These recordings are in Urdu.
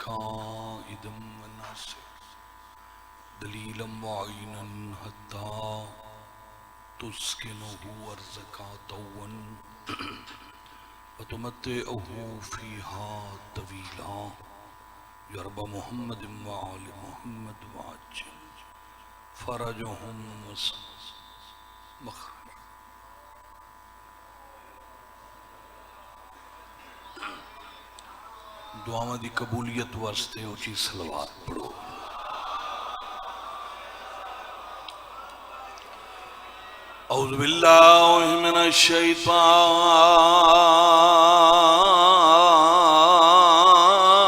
قائدا وناصر دلیلا وعینا حتی تسکنه ارضک طوا وتمتعه فیہا طویلا یا رب محمد وآل محمد وعجل فرجهم مخرج. دعاواں دی قبولیت واسطے اونچی صلوات پڑھو. اعوذ باللہ من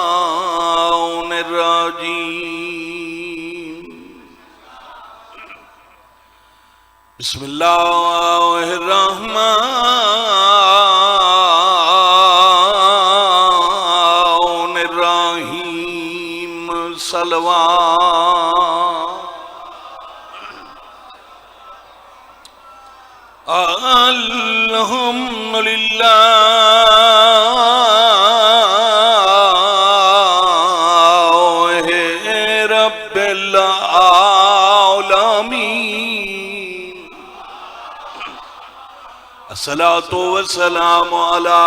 الشیطان الرجیم. بسم اللہ الرحمن الرحیم. صلوات الحمدللہ رب العالمین. الصلاة والسلام على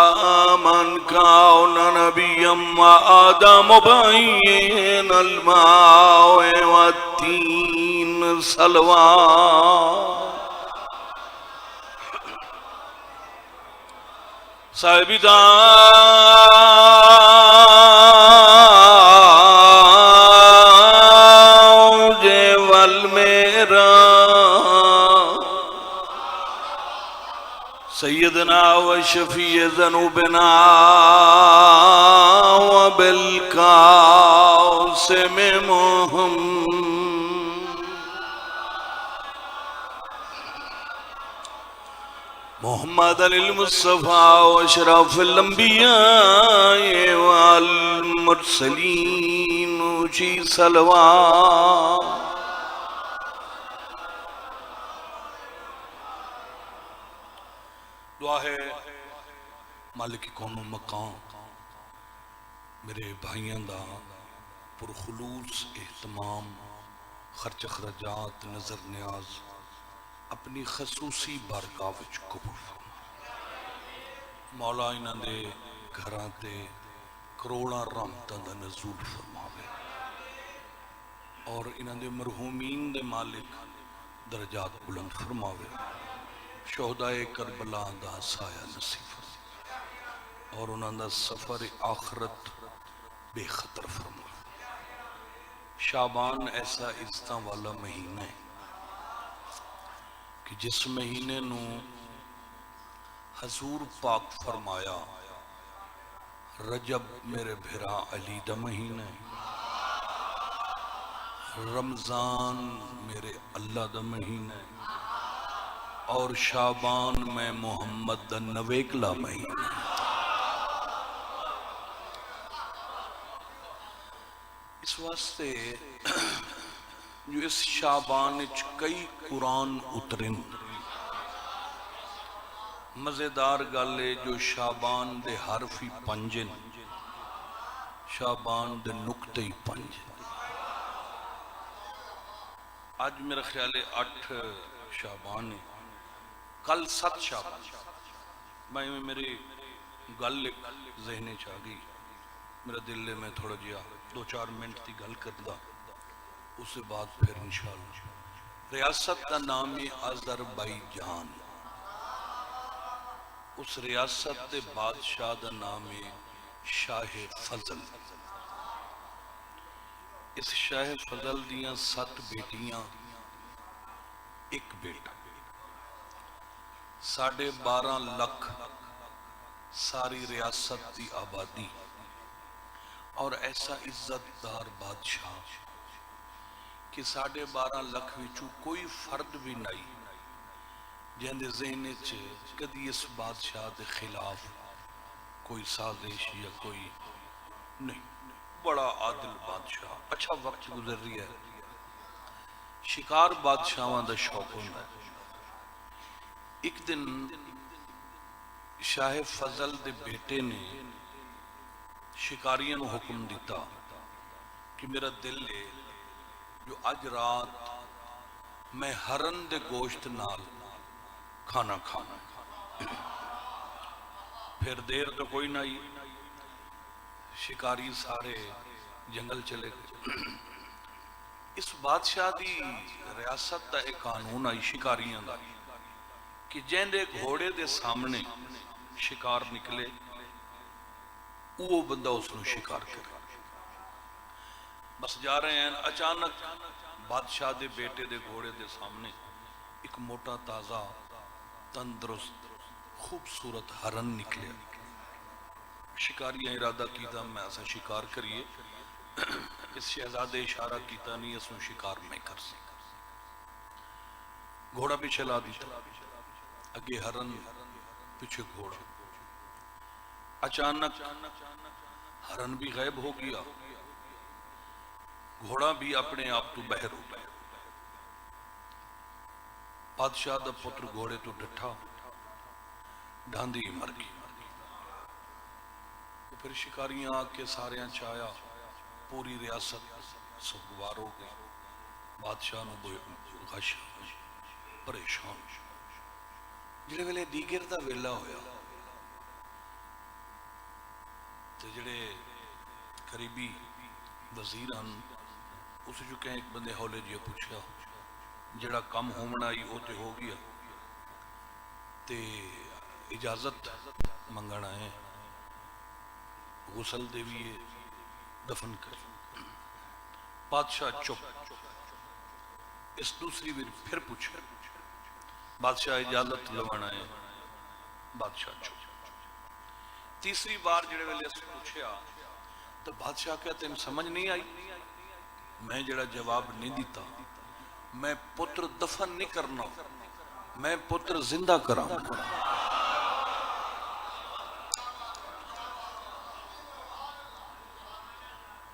من كان نبيا وآدم بين الماء والتين. صلوات صاحبی تاج والمیرا سیدنا و شفیع ذنوبنا و بالقاسم محمد محمد المصطفى واشرف الانبیاء والمرسلین. اونچی صلوات دعا ہے مالک کون و مقام میرے بھائیاں دا پرخلوص اہتمام خرچ اخراجات نظر نیاز اپنی خصوصی بارگاہ وچ قبول فرما. مولا انہاں دے گھراں تے کروڑاں رحمتاں دا نزول فرماوے اور انہاں دے مرحومین دے مالک درجات بلند فرماوے. شہدائے کربلا دا سایہ نصیب فرما اور انہاں دا سفر آخرت بے خطر فرما. شعبان ایسا عزتاں والا مہینہ ہے کہ جس مہینے نو حضور پاک فرمایا رجب میرے بھرا علی دا مہینہ ہے، رمضان میرے اللہ دا مہینہ ہے اور شعبان میں محمد دا نویکلا مہینہ ہے. اس واسطے جو اس شعبان اچ کئی قرآن اترن مزیدار گالے جو شعبان دے حرفی پنجن شعبان دے نکتے ہی پنجن. آج میرا خیال ہے 8 شعبان ہے، کل 7 شعبان. میں میری گل ذہنے چاہ گئی، میرا دل ہے میں تھوڑا جیا 2-4 منٹ تھی گل کردہ اس سے بعد پھر انشاءاللہ. ریاست کا نام ہے آذربائیجان. اس ریاست دے بادشاہ دا نام ہے شاہ فضل. اس شاہ فضل دیاں 7 بیٹیاں 1 بیٹا. 12.5 لاکھ ساری ریاست دی آبادی اور ایسا عزت دار بادشاہ کہ 12.5 لاکھ وچوں کوئی فرد بھی نہیں جن دے ذہن وچ کدی اس بادشاہ دے خلاف کوئی سازش یا کوئی نہیں. بڑا عادل بادشاہ. اچھا وقت گزر رہی ہے، شکار بادشاہاں دا شوق ہوتا ہے. ایک دن شاہ فضل دے بیٹے نے شکاریاں نو حکم دیتا کہ میرا دل ہے جو اج رات میں ہرن دے گوشت نال کھانا کھانا. پھر دیر تو کوئی نہ آئی، شکاری سارے جنگل چلے گئے. اس بادشاہ دی ریاست دا ایک قانون آئی شکاریاں دا کہ جیندے گھوڑے دے سامنے شکار نکلے وہ بندہ اس نے شکار کرے. بس جا رہے ہیں، اچانک بادشاہ دے بیٹے دے گھوڑے دے سامنے ایک موٹا تازہ تندرست خوبصورت ہرن نکلے. شکاریاں ارادہ کیتا میں ایسا شکار کریے. اس شہزادے اشارہ کیتا نہیں اس شکار میں کر سکتا. گھوڑا پیچھے لا دیتا، اگے ہرن پیچھے گھوڑا. اچانک ہرن بھی غائب ہو گیا، گھوڑا بھی اپنے آپ تو بہر ہو گیا. بادشاہ دا پتر گھوڑے تو ڈٹھا، ڈھاندی مر گئی. پھر شکاریاں آ کے سارے چایا، پوری ریاست سوگوار ہو گئی. بادشاہ نو غش پریشان. جڑے ویلے دیگر دا ویلا ہویا تے جڑے قریبی وزیر ہن اس جو کہیں ایک بندے ہولے جی پوچھا جڑا کم ہومنا ہی وہ تے ہو گیا تے اجازت منگنا ہے غسل دے بھی دفن کر. بادشاہ چپ. اس دوسری بھی پھر پوچھا، بادشاہ اجازت لوانا ہے، بادشاہ چپ. تیسری بار جڑے ویلے اس پوچھا تو بادشاہ کہتے ہیں سمجھ نہیں آئی. میں جڑا جواب نہیں دیتا، میں پتر دفن نہیں کرنا، میں پتر زندہ کراں.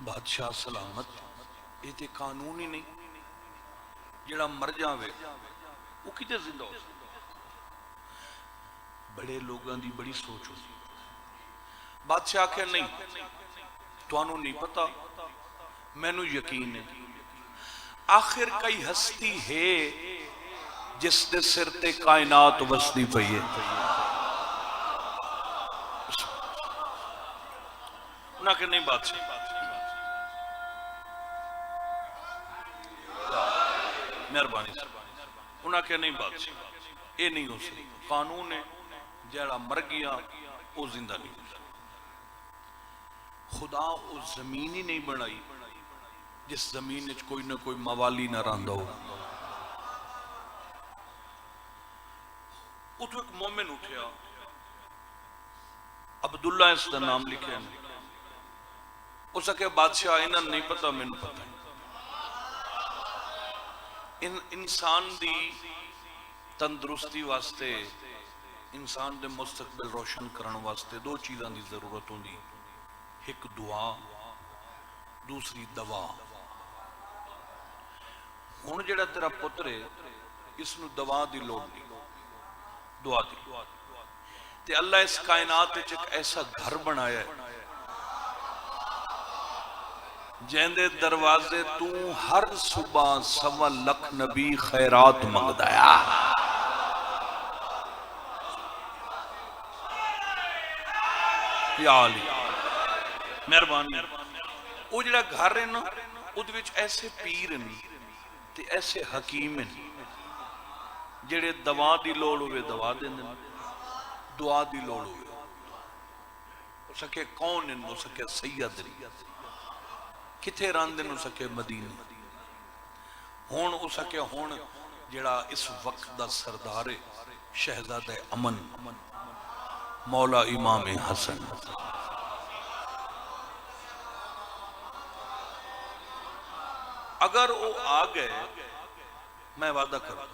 بادشاہ سلامت. یہ تے قانون ہی نہیں، جڑا مر جاوے وہ کتے زندہ ہو سکتا. بڑے لوگاں دی بڑی سوچ ہو. بادشاہ کہ نہیں، توانوں نہیں پتا، میں نو یقین ہے. آخر کئی ہستی ہے جس دے سر تے کائنات وسدی پئی ہے. انہاں کہ نہیں بادشاہ، مہربانی سے انہاں کہ نہیں بادشاہ یہ نہیں ہو سکتا. قانون ہے جڑا مر گیا وہ زندہ نہیں ہو سکتا. خدا اس زمین ہی نہیں بنائی جس زمین وچ کوئی نہ کوئی موالی نہ رہندا ہو. اتو ایک مومن اٹھیا، عبداللہ اس کا نام لکھے. اس کے بادشاہ انہاں نہیں پتا، میں نے پتا. انسان دی تندرستی واسطے، انسان دے مستقبل روشن کرن واسطے دو چیزاں دی ضرورت ہوندی، ایک دعا، دوسری دوا. ہن جڑا تیرا پتر ہے اس نو دوا دی لوڑ نہیں، دعا دی. تے اللہ اس کائنات وچ ایک ایسا گھر بنایا ہے جیندے دروازے تو ہر صبح 1.25 لاکھ نبی خیرات منگدا ہے. یا علی مہربانی. وہ جڑا گھر ہے نا اودے وچ ایسے پیر ہیں تے ایسے حکیم ہیں جڑے دوا دی لوڑ ہوئے دوا دیندے، دعا دی لوڑ ہوئے ہو سکے کون ہیں، ہو سکے سید ہیں، کتھے راندن ہو سکے مدینے. ہون ہو سکے ہون جڑا اس وقت دا سردار شہزادہ امن مولا امام حسن. اگر وہ آ گئے میں وعدہ کروں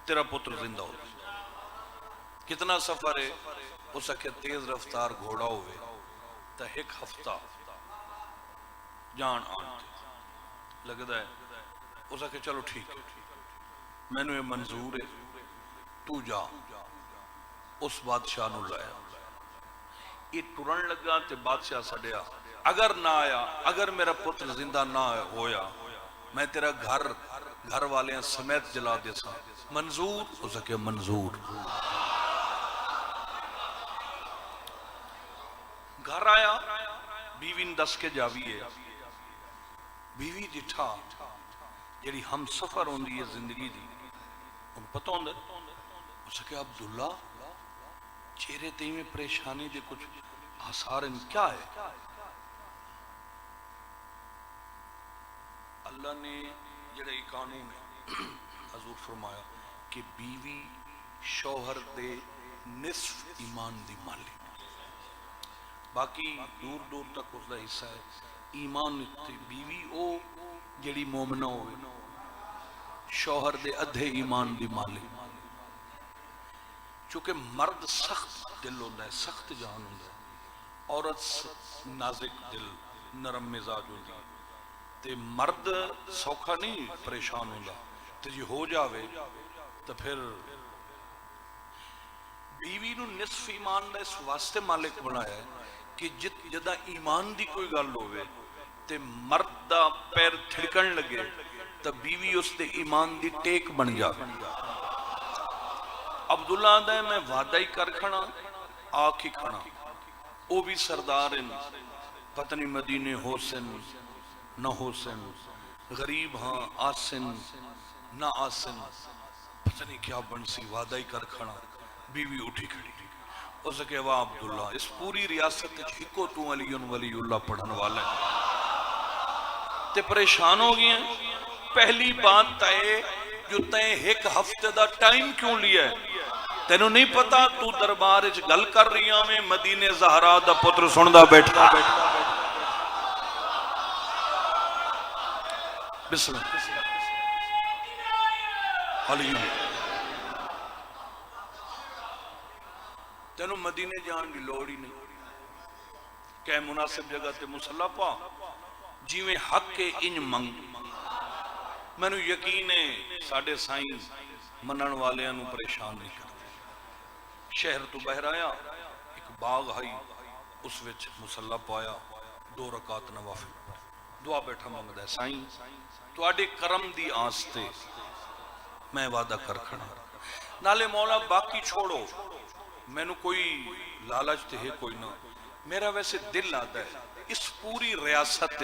تیرا پتر زندہ ہو. کتنا سفر ہے، ہو سکے تیز رفتار گھوڑا ہوئے تا ایک ہفتہ جان آن لگتا ہے. ہو سکے چلو ٹھیک ہے میں نے یہ منظور ہے، تو جا. اس بادشاہ نو لایا، یہ ٹرن لگا تے بادشاہ سڑیا اگر نہ آیا، اگر میرا پتر زندہ نہ ہویا، میں تیرا گھر والے سمیت جلا دے سا، منظور ہو سکے منظور۔ گھر آیا، بیوی نے دس کے جاوی ہے، بیوی ڈٹھا جیڑی ہم سفر ہوندی ہے زندگی دی، ان پتہ ہوندے ہو سکے عبداللہ چہرے تے میں پریشانی دے کچھ آثار کیا ہے؟ اللہ نے جڑا یہ قانون ہے حضور فرمایا کہ بیوی شوہر دے نصف ایمان دی مالی، باقی دور دور تک اس دا حصہ ہے ایمان تے۔ بیوی او جڑی مومنہ ہوئے، شوہر دے ادھے ایمان دی مالی، چونکہ مرد سخت دل ہوتا ہے، سخت جان ہوتا ہے، عورت نازک دل نرم مزاج ہوتی ہے، تے مرد سوکھا نہیں پریشان ہوتا، تے جی ہو جاوے تو پھر بیوی نو نصف ایمان دا اس واسطے مالک بنایا ہے کہ جدا ایمان دی کوئی گل ہوئے تے مرد دا پیر تھڑکن لگے تو بیوی اس دے ایمان دی ٹیک بن جاوے۔ عبداللہ آدھا ہے میں وعدہ ہی کر کھڑا آکھ ہی کھڑا، او بھی سردار ان پتنی مدینے حسن نہ حسن، غریب ہاں آسن نہ آسن، پتہ نہیں کیا بنسی، وعدہ ہی کر کھڑا۔ بیوی اٹھی کھڑی اس کے واہ عبداللہ اس پوری ریاست ہکو تو علی ولی اللہ پڑھن والا ہے تے پریشان ہو گئی ہیں۔ پہلی بات تے جو تے ایک ہفتے دا ٹائم کیوں لیا ہے؟ تینوں نہیں پتا تو دربار اچ گل کر رہی ہاں میں مدینے زہرا دا پتر سندا بیٹھا۔ بسم اللہ علی تینوں مدینے جان دی لوڑ ہی نہیں، کہ مناسب جگہ تے مصلی پا جیویں حق کے انج منگ۔ میں نے یقین ہے ساڑھے سائیں منن والے انہوں پریشان نہیں کرتے۔ شہر تو بہر آیا، ایک باغ آئی، اس وچ مصلی پایا، 2 رکعت نوافل دعا بیٹھا منگ دے سائیں تو آڈے کرم دی آستے میں وعدہ کر کھڑا، نالے مولا باقی چھوڑو، میں نے کوئی لالچ تے ہے کوئی نہ، میرا ویسے دل آتا ہے اس پوری ریاست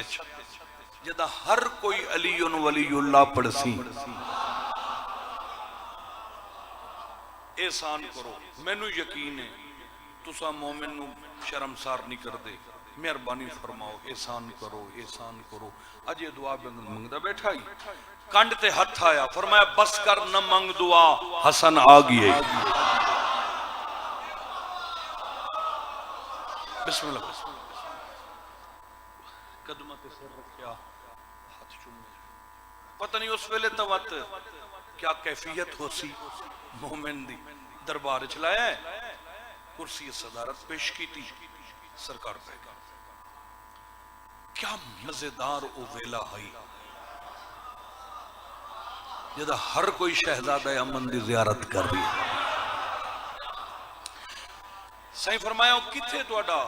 جدہ ہر کوئی علی ولی اللہ پڑھ سی، احسان کرو۔ میں نے یقین ہے تسا مومن نو شرمسار نہیں کر دے، مہربانی فرماؤ احسان کرو احسان کرو۔ اج یہ دعا منگدا بیٹھا ہی کنڈ تے ہتھ آیا، فرمایا بس کر نہ منگ دعا حسن آ گئی۔ بسم اللہ قدمہ تے سر رکھیا، ہاتھ چومے، پتہ نہیں اس ویلے توت کیا کیفیت ہو سی مومن دی۔ دربار چلایا ہے، کرسی صدارت پیش کی تھی، سرکار پہ گا کیا مزیدار او ویلا ہے جدہ ہر کوئی شہزادہ امن دی زیارت کر رہی ہے۔ صحیح فرمایا کتھے توڑا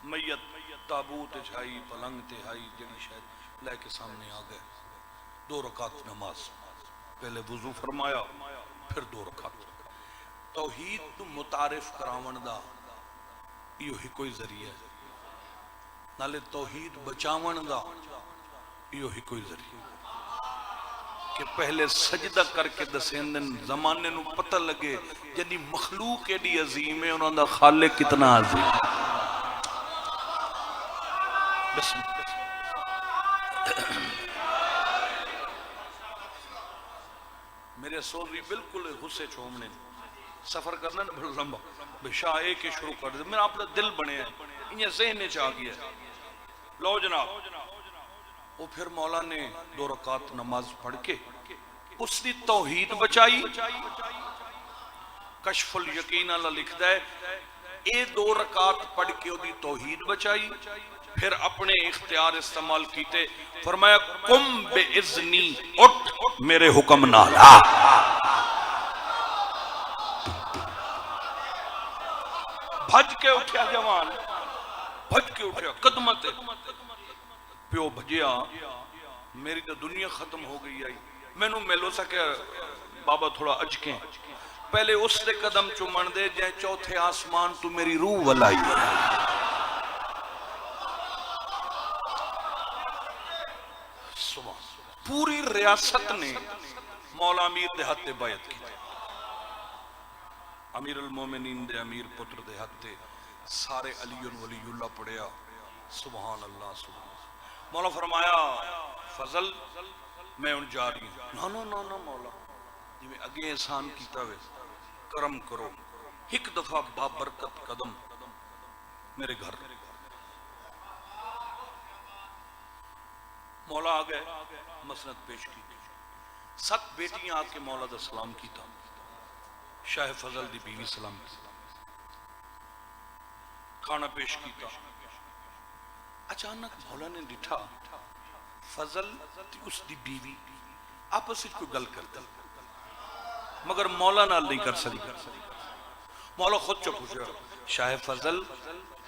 میت تابوت چھائی پلنگ تے آئی جڑی شاید لے کے سامنے آ گئے۔ 2 رکعت نماز، پہلے وضو فرمایا پھر 2 رکعت۔ توحید تو متعارف کراون دا یہ ہی کوئی ذریعہ ہے، نالے توحید بچاون دا یہ ہی کوئی ذریعہ ہے کہ پہلے سجدہ کر کے دسیندن زمانے نو پتہ لگے جنی مخلوق ایڈی عظیم ہے، انہوں دا خالق کتنا عظیم ہے۔ بسم میرے سوزی بالکل غصے چھومنے سفر کرنا بڑا لمبا بے شاہ ایک ہی شروع کر دے، میرا اپنا دل بنے ہیں انہیں ذہن چاہ گیا۔ لو جناب وہ پھر مولا نے 2 رکعت نماز پڑھ کے اس نے توحید بچائی۔ کشف الیقین اللہ لکھتا ہے اے 2 رکعت پڑھ کے وہ توحید بچائی، پھر اپنے اختیار استعمال کیتے، فرمایا قم بے اذنی، اٹھ میرے حکم نالا۔ بھج کے اٹھیا جوان، بھج کے اٹھیا قدمہ تے پیو بھجیا میری تو دنیا ختم ہو گئی آئی مینوں ملو سکیا بابا تھوڑا اجکیں پہلے اس دے قدم چومن دے جائے چوتھے آسمان تو میری روح ولائی پوری ریاست نے مولا امیر دے ہاتھ بیعت کی امیر المومنین دے امیر پتر دے ہاتھ سارے علی ولی اللہ پڑھیا سبحان اللہ سبحان اللہ مولا فرمایا فضل میں ان جا رہی ہوں نا مولا جی میں اگے احسان کیتا ہوئے کرم کرو ایک دفعہ بابرکت قدم میرے گھر مولا آ گئے مسند پیش کی 7 بیٹیاں آ کے مولا دا سلام کیتا شاہ فضل دی بیوی سلام کی کھانا پیش کیتا اچانک مولا نے ڈٹھا فضل اس دی بیوی آپس کو گل کرتا مگر مولا نال نہیں کر سکتی مولا خود چپ ہو گیا شاہ فضل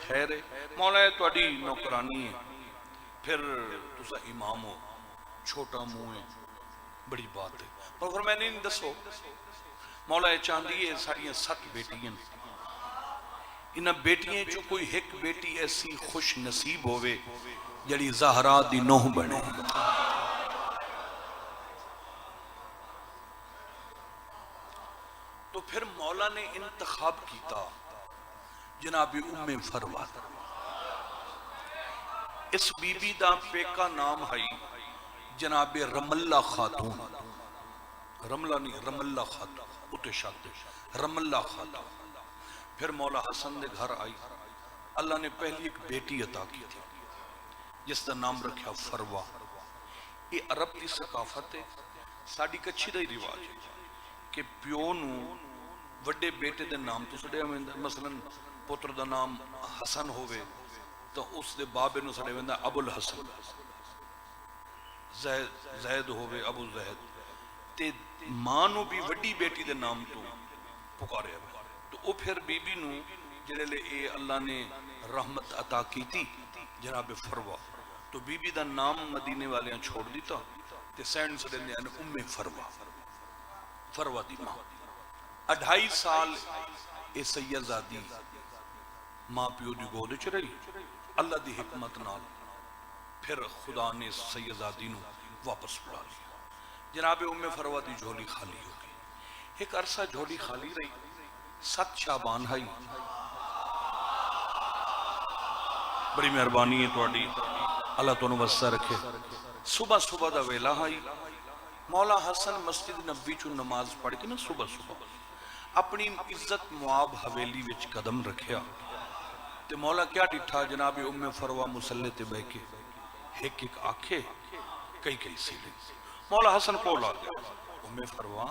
خیر مولا ہے تہاڈی نوکرانی ہے پھر تسا امام ہو چھوٹا منہ ہے بڑی بات ہے پر فرمایا نہیں دسو مولا چاندی ہے ساڑیاں 7 بیٹیاں انہاں بیٹیاں جو کوئی ایک بیٹی ایسی خوش نصیب ہوئے جڑی زہرا دی نوح بنے تو پھر مولا نے انتخاب کیتا جناب ام فروا اس بی بی دا پیکا نام ہے جناب رملہ خاتون رملہ نہیں رملہ خاتون اتے شاد رملہ خاتون پھر مولا حسن دے گھر آئی اللہ نے پہلی ایک بیٹی عطا کی تھی جس دا نام رکھا فروا یہ عرب کی ثقافت ہے ساڑی کچھی دا ہی رواج ہے کہ پیو نو وڈے بیٹے دے نام تو سڑے ہوئے مثلا پتر دا نام حسن ہوئے تو اس دے بابے نو سڑے ہوئے ابو الحسن زید ہوئے ابو زید تے ماں نو بھی وڈی بیٹی دے نام تو پکارے ہوئے تو او پھر بی بی نو جنہے لے اے اللہ نے رحمت عطا کی تھی جناب فروا تو بی بی دا نام مدینے والیاں چھوڑ دیتا تے سینڈ سڑے نے ام فروا فروا دی ماں 2.5 سال اے سیدزادی ماں پیو دی گود چ رہی اللہ دی حکمت نال پھر خدا نے سیدزادی نو واپس بلا لیا جناب ام فروا دی جھولی خالی ہو گئی ایک عرصہ جھولی خالی رہی 7 شعبان ہے بڑی مہربانی ہے تہاڈی اللہ تانوں وسع رکھے صبح دا ویلا ہے مولا حسن مسجد نبوی چوں نماز پڑھ کے نا صبح اپنی عزت معاب حویلی وچ قدم رکھیا تے مولا کیا ڈٹھا جناب ام فروا مصلی تے بیٹھ کے ایک آنکھے کئی سیلے مولا حسن کول آ گیا ام فروا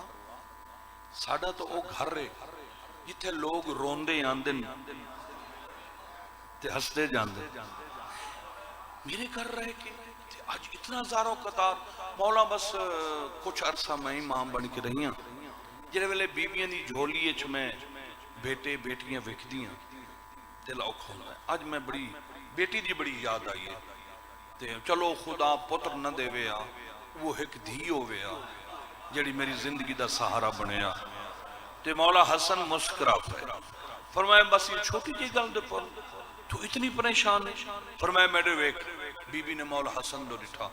ساڈا تو او گھر ہے جتھے لوگ روندے آندن تے ہستے جاندے میرے گھر رہے کہ آج اتنا زاروں قطار مولا بس کچھ عرصہ میں ماں بن کے رہیاں جنہے ویلے بیویاں دی جھولی اچھ میں بیٹے بیٹیاں ویکھ دیاں دل اوکھ ہوتا ہے آج میں بڑی بیٹی دی بڑی یاد آئی ہے تے چلو خدا پتر نہ دے ویا وہ ایک دھی ہو ویا جڑی میری زندگی دا سہارا بنیا تے مولا حسن مسکرا پہ فرمایا بس یہ چھوٹی جی گل دے پر تو اتنی پریشان ہے فرمایا میرے ویک بی بی نے مولا حسن دو ڈٹھا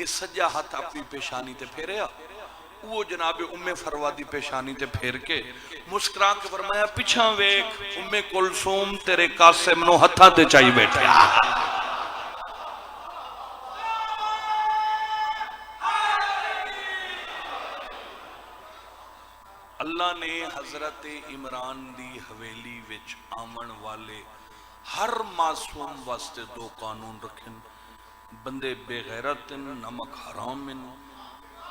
اس سجا ہاتھ اپنی پیشانی تے پھیریا وہ جناب ام فروا دی پیشانی تے پھیر کے مسکرا کے فرمایا پیچھا ویک ام کلثوم تیرے قاسم نو ہتھاں تے چائی بیٹھے اللہ نے حضرت عمران دی حویلی وچ آمن والے ہر معصوم واسطے 2 قانون رکھن بندے بے غیرت نمک حرام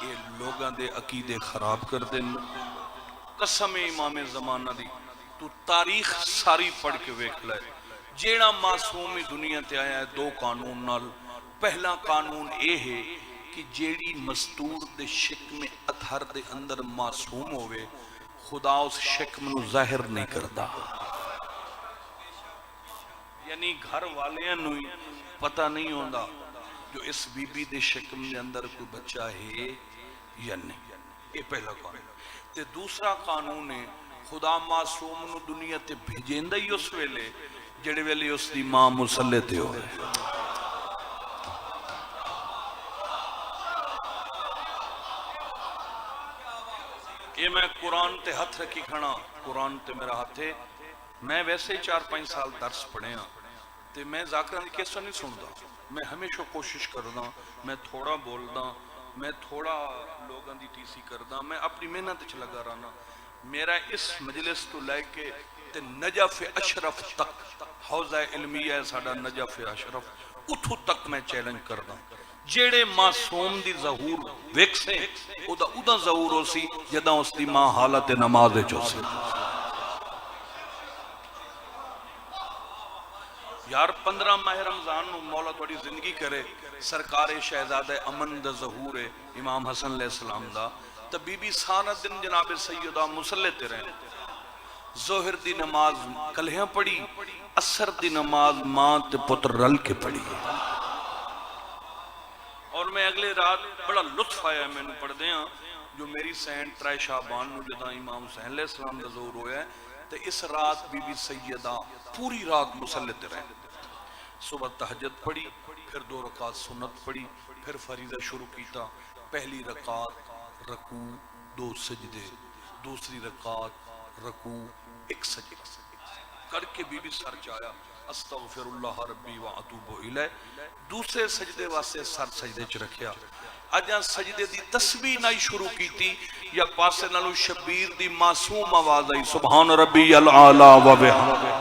اے لوگاں دے عقیدے خراب کر دن قسم امام زمانہ دی تو تاریخ ساری پڑھ کے ویکھ لے جیڑا معصوم دنیا تے آیا ہے 2 قانون نال پہلا قانون اے ہے کہ جیڑی مستور دے شکم اطہر دے اندر معصوم ہوئے خدا اس شکم نو ظاہر نہیں کرتا یعنی گھر والے نوی پتہ نہیں ہوندا جو اس بی بی دے شکم دے اندر کوئی بچہ ہے یا نہیں. یہ پہلا قانون. تے دوسرا قانون ہے خدا معصوم نو دنیا تے بھیجیندا ہی اس ویلے جڑے ویلے اس دی ماں مصلی تے ہوئے. یہ میں قرآن تے ہاتھ رکھی کھڑا, قرآن تے میرا ہاتھ ہے. میں ویسے ہی 4-5 سال درس پڑھے ہاں تے میں ذاکرہ دی کیسا نہیں سندا. میں ہمیشہ کوشش کردا, میں تھوڑا بولدا, میں تھوڑا لوگاں دی ٹی سی کردا, میں اپنی محنت وچ لگا رہنا. میرا اس مجلس تو لے کے تے نجف اشرف تک, حوضہ علمیہ ہے ساڈا نجف اشرف, اتھو تک میں چیلنج کردا جیڑے معصوم دی ظہور ویکھسے ادا ظہور ہو سی جداں اس دی ماں حالت نماز وچ ہو سی. یار 15 ماہ رمضان نو مولا تھوڑی زندگی کرے, سرکار شہزادہ امن دا ظہور ہے امام حسن علیہ السلام دا. تو بی بی سارا دن جناب سیدہ مصلی تے رہے, ظہر دی نماز کلہیاں پڑھی, عصر دی نماز ماں تے پتر رل کے پڑھی. اور میں اگلے رات بڑا لطف آیا میں نے پڑھ دیاں جو میری سینٹ ترائے شعبان نو جداں امام حسین علیہ السلام دا ظہور ہویا ہے تو اس رات بی بی سیدہ پوری رات مصلی تے رہے. صبح تہجد پڑھی, پھر 2 رکعت سنت پڑھی, پھر فریضہ شروع کیتا. پہلی رکعت رکوع 2 سجدے, دوسری رکعت رکوع 1 سجدہ کر کے بی بی سر چایا استغفر اللہ ربی و اتوب الیہ. دوسرے سجدے واسطے سر سجدے چ رکھیا. اجاں سجدے دی تسبیح نہ شروع کیتی یا پاسے نالوں شبیر دی معصوم آواز آئی سبحان ربی العالی و بحمدہ.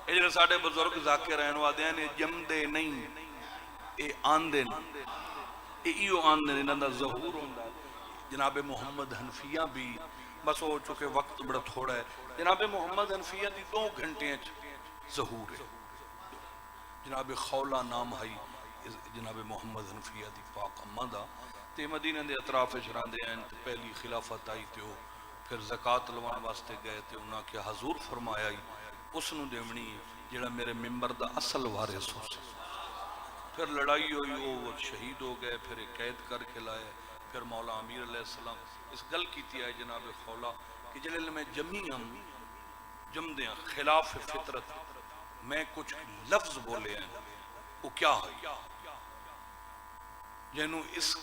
اجرے ساڑھے بزرگ ذاکر رہن وادے ہیں جمدے نہیں اے آندے نہیں, ایو آندے نہیں نندہ ظہور ہوندہ. جناب محمد حنفیہ بھی بس ہو چکے وقت بڑا تھوڑا ہے. جناب محمد حنفیہ دی 2 گھنٹے ظہور ہے. جناب خولہ نام ہے جناب محمد حنفیہ دی پاک امہ دا, تے مدینہ دے اطراف شراندے ہیں. پہلی خلافت آئی تے ہو, پھر زکاة لوان واسطے گئے تے انہاں کے حضور فرمایا ہی اس نو دیونی جڑا میرے ممبر دا اصل وارث ہو سی. پھر لڑائی ہوئی, وہ شہید ہو گئے, پھر ایک قید کر کے لائے. پھر مولا امیر علیہ السلام اس گل کیتی ہے جناب خولہ کہ جلل میں جمی ہم جم دیاں خلاف فطرت میں کچھ لفظ بولے ہیں وہ کیا ہے جنہوں اس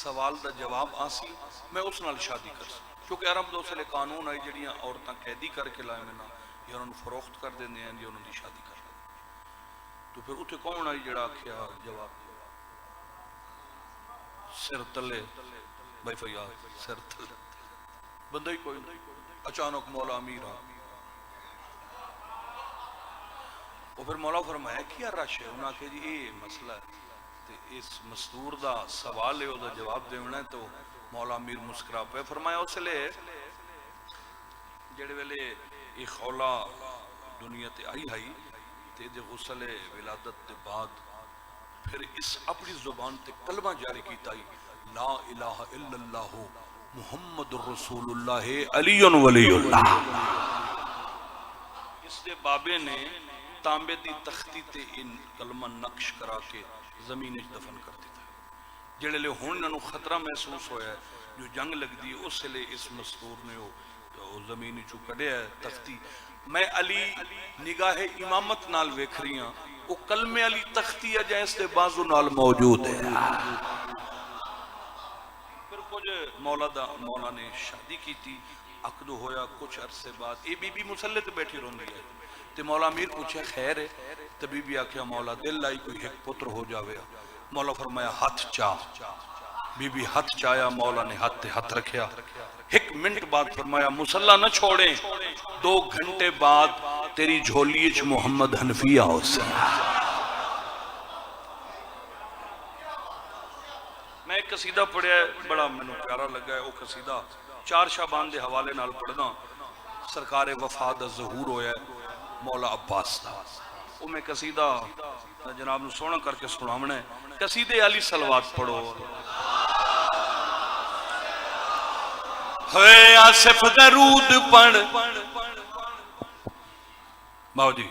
سوال دا جواب آسی میں اس نال شادی کر سکتا. کیونکہ عرب دو سلے قانون آئی جڑیاں عورتاں قیدی کر کے لائے میں نا یا انہوں فروخت کر دیندے ہیں یا انہوں دی شادی کر دیندے. تو پھر اتھے کون آئی جڑا کیا جواب سر تلے بھائی فیاد سر تلے بندہ ہی کوئی نہیں. اچانک مولا امیر آ وہ پھر مولا فرمایا کیا رش ہے. انہاں کہ جی یہ مسئلہ ہے تے اس مستور دا سوال ہے او دا جواب دیونا ہے. تو مولا امیر مسکرا پہ فرمایا اس لئے جڑے ویلے یہ خولہ دنیا تے آئی ہائی تے دے غسل ولادت تے بعد پھر اس اپنی زبان تے کلمہ جاری کیتا ہی لا الہ الا اللہ محمد رسول اللہ علی ولی اللہ. اس دے بابے نے تانبے دی تختی تے ان کلمہ نقش کرا کے زمین دفن کر دیتا ہے. جڑے لے ہون انہوں خطرہ محسوس ہویا ہے جو جنگ لگ دی اس لئے اس مستور نے وہ زمینی چکڑے ہے تختی. میں علی نگاہ امامت نال ویکھ رہی ہاں وہ کلم علی تختی ہے جائے اس دے بازو نال موجود ہے. پھر کچھ مولا نے شادی کی تھی عقد ہویا کچھ عرصے بعد یہ بی بی مصلی تے بیٹھی رہن دی ہے. تے مولا امیر پوچھے خیر ہے تے بی بی آکھیا مولا دل لائی کوئی ایک پتر ہو جاوے. مولا فرمایا ہاتھ چاہ. بی بی ہاتھ چایا, مولا نے ہاتھ تے ہاتھ رکھیا. 1 منٹ بعد فرمایا مصلی نہ چھوڑیں, 2 گھنٹے بعد تیری جھولیچ محمد حنفیہ ہو سے. میں ایک قصیدہ پڑھیا ہے بڑا منو پیارا لگا ہے. وہ قصیدہ 4 شعبان دے حوالے نال پڑھنا. سرکار وفاد ظہور ہویا ہے مولا عباس دا. وہ میں قصیدہ جناب نے سونا کر کے سنامنا ہے. قصیدے علی صلوات پڑھو. ہوئے آصف درود پڑھ باؤ جی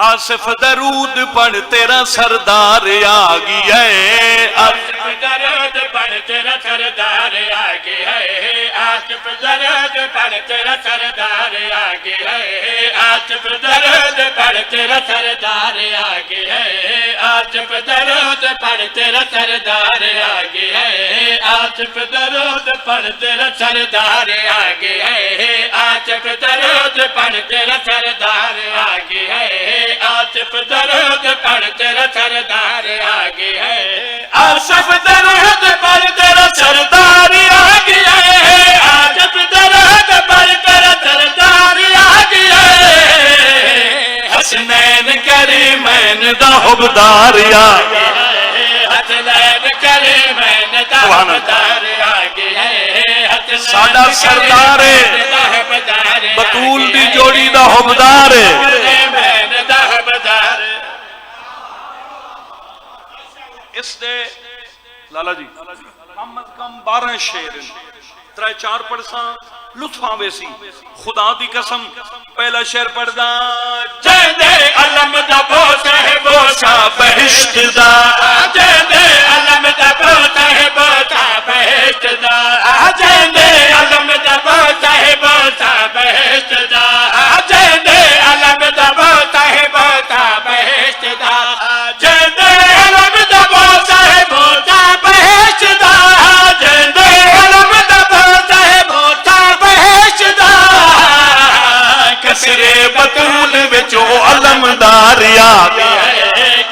آصف درود پڑھ تیرا سردار آگی ہے آصف درود پڑھ تیرا سردار آگی ہے آصف درود پڑھ تیرا سردار آگی ہے آصف درود پڑھ تیرا سردار آگی ہے آصف درود پڑھ تیرا سردار آگی ہے آصف درود پڑھ تیرا سردار آگی ہے آصف درود پڑھ تیرا سردار آگی ہے آصف درود پڑھ تیرا سردار آگے ہے آصف درود پڑھ تیرا سردار آگے ہے آصف درود پڑھ تیرا سردار آگے ہے حسنین کریمین دا حبدار آگے ہے حسنین کریمین دا حبدار آگے ہے ساڈا سردار بطول دی جوڑی دا حبدار اس نے لالا جی کم از کم 12 شعر 3-4 پڑھساں لطف آوے سی خدا دی قسم پہلا شعر پڑھدا جیندے علم دا بوسا ہے بوسا بہشت دا جیندے علم دا بوسا ہے بوسا بہشت دا جیندے علم دا بوسا ہے بوسا بہشت دا جیندے علم دا بوسا ہے بوسا بہشت دا جیندے علم دا بوسا ہے بوسا بہشت دا جیندے علم دا بوسا ہے بوسا بہشت دا کسرے بطول وچو علمدار آگے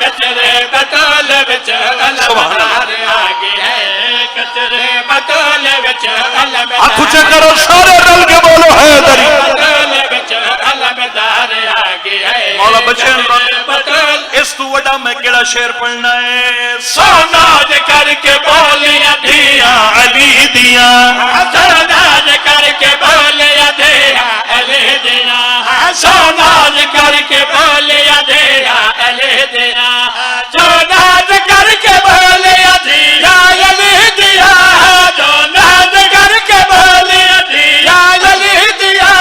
کچرے بطول وچ علمدار آگے ہے کچرے بطول وچ علمدار آنکھو چیک کرو سارے رل کے بولو حیدری بطول وچ علمدار آگے ہے مولا بچین بطول اس تو وڈا میں کیڑا شعر پڑھنا ہے سوناج کر کے بولیاں دیا علی دیا سوناج کر کے بولیاں دیا علی دیا سوناج کر کے بولیاں دیا علی دیا سوناج کر کے بولیاں دیا علی دیا سوناج کر کے بولیاں دیا علی دیا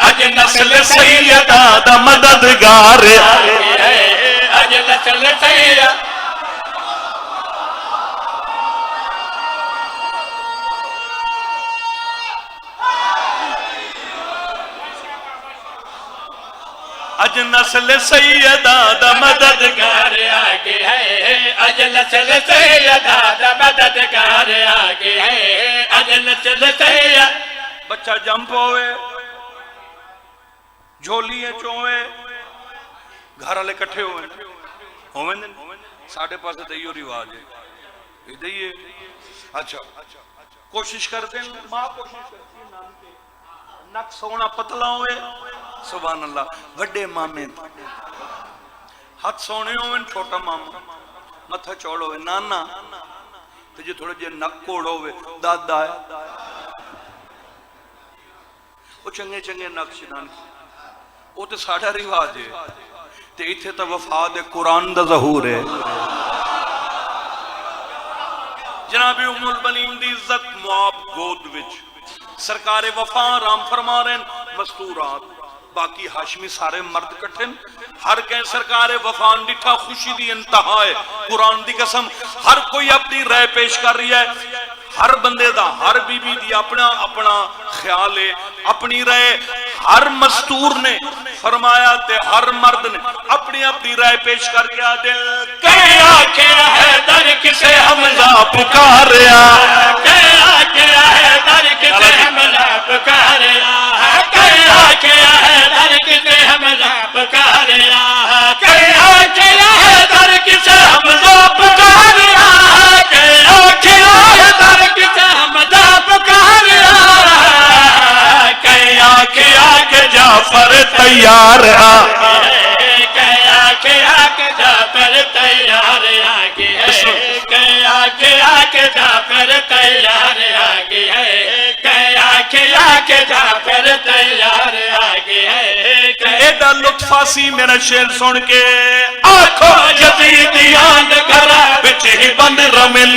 اج نسل سیدہ دا مددگار اج نسل سیدہ اج نسل سیدہ دا مددگار آگے ہے اج نسل سیدہ دا مددگار آگے ہے اج نسل سیدہ بچہ جمپ ہوئے جھولیے چوئے گھر والے کٹھے ہوئے ساڑھے پاس دئیو رواج ہے دئیے اچھا کوشش کرتے ہیں ماں کوشش کرتی ہے نانکے نک سونا پتلا ہوئے سبحان اللہ وڈے مامے ہاتھ سونے ہوئے چھوٹا ماما متھا چوڑ ہوئے نانا تجھے تھوڑے جے نک کوڑ ہوئے دادا ہے وہ چنگے چنگے نقش نانکی وہ تو ساڑھا رواج ہے تے ایتھے تا وفاد قرآن دا ظہور ہے جناب ام البنین دی عزت معاب گود وچ سرکار وفا رام فرما رہے ہیں مستورات باقی ہاشمی سارے مرد کٹھن ہر کہیں سرکار وفان ڈٹھا خوشی دی انتہا ہے قرآن دی قسم ہر کوئی اپنی رائے پیش کر رہی ہے ہر بندے دا ہر بی بی دی اپنا اپنا خیال ہے اپنی رائے ہر مستور نے فرمایا تے ہر مرد نے اپنی اپنی رائے پیش کر گیا دل کیا کیا ہے در کسے حمزہ پکاریا کیا کیا ہے در کسے حمزہ پکاریا کیا کیا ہے در کسے حمزہ پکاریا کیا کیا ہے در کسے حمزہ پکاریا کیا کیا ہے در کسے حمزہ پکاریا کیا کیا کہ جعفر تیار کیا کیا کہ جعفر تیار آگے ہے کیا کیا کہ جعفر تیار آگے ہے کیا کیا کہ جعفر تیار آگے ہے ایڈا لطفہ سی میرا شعر سن کے آکھو یزیدیاں دے گھراں وچ ہی بند رمل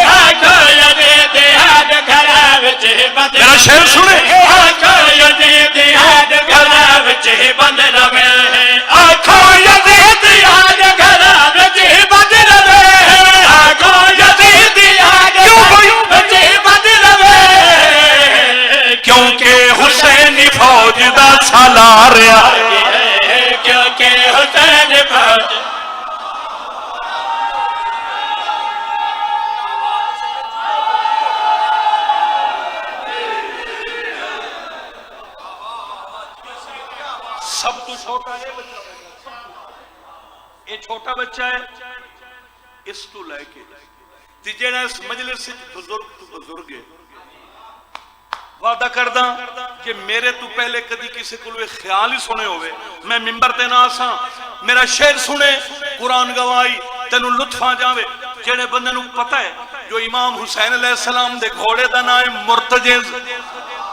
آکھو یزیدیاں دے گھراں وچ بند میرا شعر سنے آکھو یزیدیاں دے گھراں وچ بند رہے آکھو یزیدیاں دے گھراں وچ بند رہے آکھو یزیدیاں دے گھراں وچ بند رہے کیونکہ حسینی فوج دا سالار آ کیونکہ حسین فوج سب تو چھوٹا ہے بچہ یہ چھوٹا بچہ ہے اس تو لے کے تے جڑا اس مجلس وچ بزرگ تو بزرگ ہے وعدہ کردہ کہ میرے تو پہلے کدی کسی کو خیال ہی سنے ہوئے میں ممبر تے نہ آساں میرا شعر سنے قرآن گواہی تینوں لطف آ جاوے جڑے بندے نوں پتہ ہے جو امام حسین علیہ السلام دے گھوڑے دا نام ہے مرتجز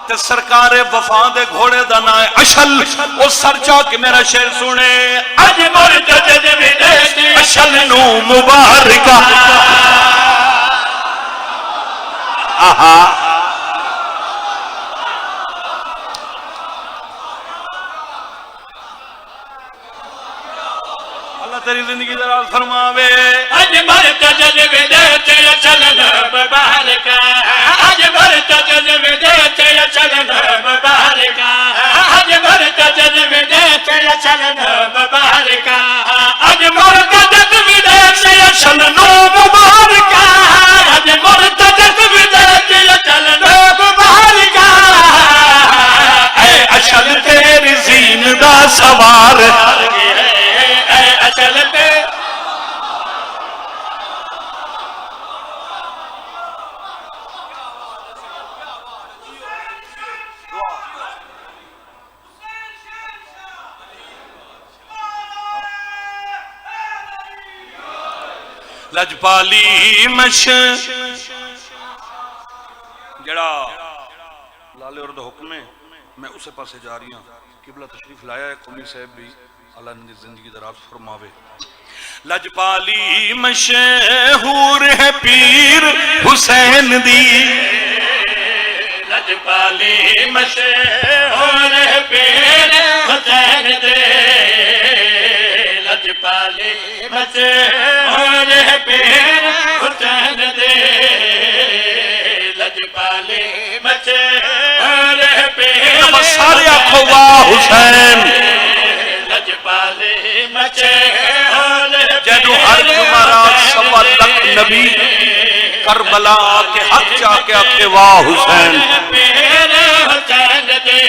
تے سرکار وفا دے گھوڑے دا نام ہے اشل او سر چا کے میرا شعر سنے اج مرتجز ودیسی اشل نو مبارکہ آہا اللہ تیری زندگی دراز فرماوے اج مرتجز ودیسی چلن مبارکہ اج مرتجز ودیسی چلن مبارکہ اج مرتجز ودیسی چلن مبارکہ اج مرتجز ودیسی چلن مبارکہ اج مرتجز ودیسی چلن مبارکہ اے اشل تیری زین دا سوار اے اصل تے لجپالی مش جڑا لالے اور دا حکم ہے میں اسے پاسے جا رہی ہوں قبلہ تشریف لایا ہے قومی صاحب بھی اللہ نے زندگی دراز فرماوے لجپالی مشہور ہے پیر حسین دی لجپالی مشہور پیر حسین دے لجپالی مشہور پیر حسین دے لجپالی مشہور پیر سارے آنکھوں واہ حسین لجپالی مشہور جنو ہر جمعرات سوا لک نبی کربلا کے حق چاہ کے آکھے واہ حسین پیر حسین دے